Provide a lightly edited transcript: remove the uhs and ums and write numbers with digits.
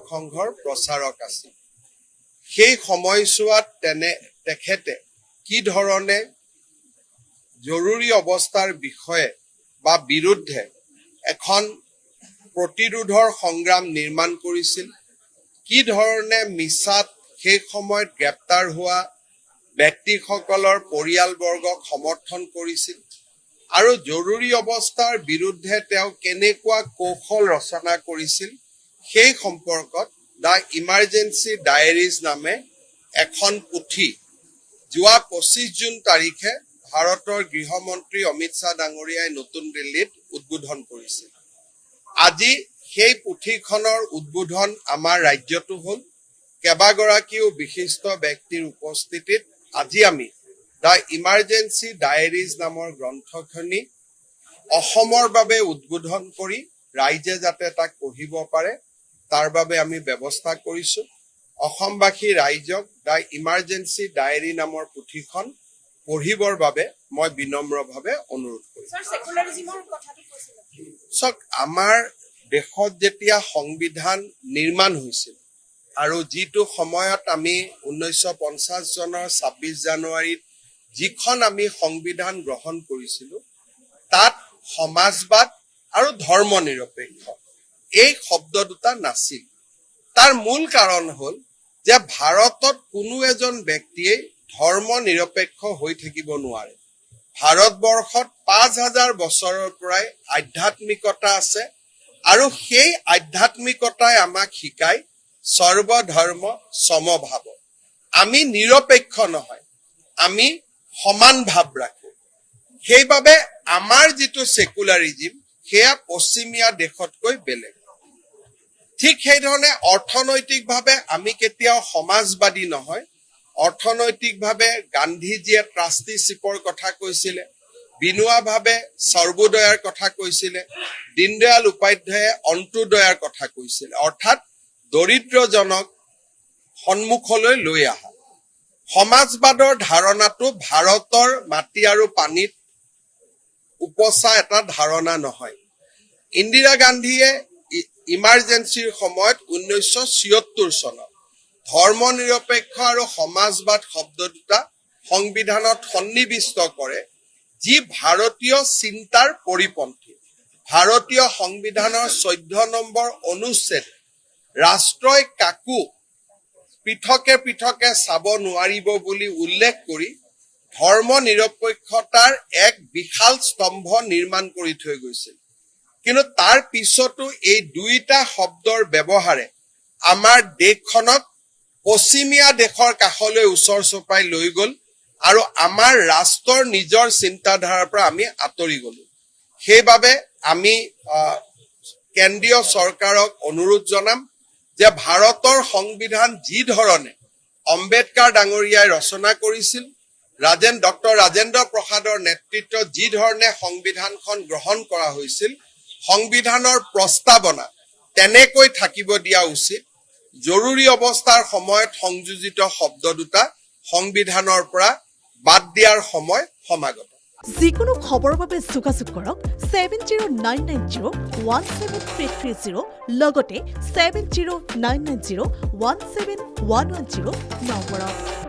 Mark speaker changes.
Speaker 1: সংঘৰ প্ৰচাৰক আছিল সেই সময়ছোৱাত তেখেতে কি ধৰণে জৰুৰী অৱস্থাৰ বিষয়ে বা বিৰুদ্ধে এখন প্ৰতিৰোধৰ সংগ্ৰাম নিৰ্মাণ কৰিছিল কি ধৰণে মিছাত সেই সময়ত গ্ৰেপ্তাৰ হোৱা ব্যক্তিসকলৰ পৰিয়ালবৰ্গক সমৰ্থন কৰিছিল আৰু জৰুৰী অৱস্থাৰ বিৰুদ্ধে তেওঁ কেনেকুৱা কৌশল ৰচনা কৰিছিল সেই সম্পৰ্কত দ্য ইমাৰ্জেঞ্চি ডায়েৰিজ নামে এখন পুথি যোৱা 25 জুন তাৰিখে ভাৰতৰ গৃহমন্ত্ৰী অমিত শ্বাহ ডাঙৰীয়াই নতুন দিল্লীত উদ্বোধন কৰিছিল আজি সেই পুথিখনৰ উদ্বোধন আমাৰ ৰাজ্যতো হ'ল কেইবাগৰাকীও বিশিষ্ট ব্যক্তিৰ উপস্থিতিত আজি আমি দ্য ইমাৰ্জেঞ্চি ডায়েৰিজ নামৰ গ্ৰন্থখনি অসমৰ বাবে উদ্বোধন কৰি ৰাইজে যাতে তাক পঢ়িব পাৰে তাৰ বাবে আমি ব্যৱস্থা কৰিছো অসমবাসী ৰাইজক দ্য ইমাৰ্জেঞ্চি ডায়েৰী নামৰ পুথিখন পঢ়িবৰ বাবে মই বিনম্ৰভাৱে অনুৰোধ কৰিছো
Speaker 2: স্যাৰ সেকুলাৰিজমৰ কথাটো কৈছিল
Speaker 1: সক আমাৰ দেশত যেতিয়া সংবিধান নিৰ্মাণ হৈছিল আৰু যিটো সময়ত আমি 1950 চনৰ 26 জানুৱাৰীত যিখন আমি সংবিধান গ্ৰহণ কৰিছিলোঁ তাত সমাজবাদ আৰু ধৰ্ম নিৰপেক্ষ এই শব্দ দুটা নাছিল তাৰ মূল কাৰণ হ'ল যে ভাৰতত কোনো এজন ব্যক্তিয়ে ধৰ্ম নিৰপেক্ষ হৈ থাকিব নোৱাৰে ভাৰতবৰ্ষত 5000 বছৰৰ পৰাই আধ্যাত্মিকতা আছে আৰু সেই আধ্যাত্মিকতাই আমাক শিকায় সৰ্বধৰ্ম সমভাৱ আমি নিৰপেক্ষ নহয় আমি সমান ভাৱ ৰাখো সেইবাবে আমাৰ যিটো সেকুলাৰিজম সেয়া পশ্চিমীয়া দেশতকৈ বেলেগ ঠিক সেই ধৰণে অৰ্থনৈতিকভাৱে আমি কেতিয়াও সমাজবাদী নহয় অৰ্থনৈতিকভাৱে গান্ধীজীয়ে ট্ৰাষ্টিশ্বিপৰ কথা কৈছিলে বিনুৱাভাৱে সৰ্বোদয়ৰ কথা কৈছিলে দীনদয়াল উপাধ্যায়ে অন্ত্যোদয়ৰ কথা কৈছিলে অৰ্থাৎ দৰিদ্ৰজনক সন্মুখলৈ লৈ আহা সমাজবাদৰ ধাৰণাটো ভাৰতৰ মাটি আৰু পানীত উপচা এটা ধাৰণা নহয় ইন্দিৰা গান্ধীয়ে ইমাৰ্জেঞ্চিৰ সময়ত 1976 চনত ধৰ্ম নিৰপেক্ষ আৰু সমাজবাদ শব্দ দুটা সংবিধানত সন্নিৱিষ্ট কৰে যি ভাৰতীয় চিন্তাৰ পৰিপন্থী ভাৰতীয় সংবিধানৰ 14 নম্বৰ অনুচ্ছেদ ৰাষ্ট্ৰই কাকো পৃথকে চাব নোৱাৰিব বুলি উল্লেখ কৰি ধৰ্ম নিৰপেক্ষতাৰ এক বিশাল স্তম্ভ নিৰ্মাণ কৰি থৈ গৈছিল কিন্তু তাৰ পিছতো এই দুইটা শব্দৰ ব্যৱহাৰে আমাৰ দেশখনক পশ্চিমীয়া দেশৰ কাষলৈ ওচৰ চপাই লৈ গ'ল আৰু আমাৰ ৰাষ্ট্ৰৰ নিজৰ চিন্তাধাৰাৰ পৰা আমি আঁতৰি গ'লো সেইবাবে আমি কেন্দ্ৰীয় চৰকাৰক অনুৰোধ জনাম যে ভাৰতৰ সংবিধান যি ধৰণে অম্বেদকাৰ ডাঙৰীয়াই ৰচনা কৰিছিল ডক্টৰ ৰাজেন্দ্ৰ প্ৰসাদৰ নেতৃত্বত যি ধৰণে সংবিধানখন গ্ৰহণ কৰা হৈছিল সংবিধানৰ প্ৰস্তাৱনা তেনেকৈ থাকিব দিয়া উচিত জৰুৰী অৱস্থাৰ সময়ত সংযোজিত শব্দ দুটা সংবিধানৰ পৰা বাদ দিয়াৰ সময় সমাগত
Speaker 3: যিকোনো খবৰৰ বাবে যোগাযোগ কৰক 7099017330 লগতে 7099017110 নম্বৰত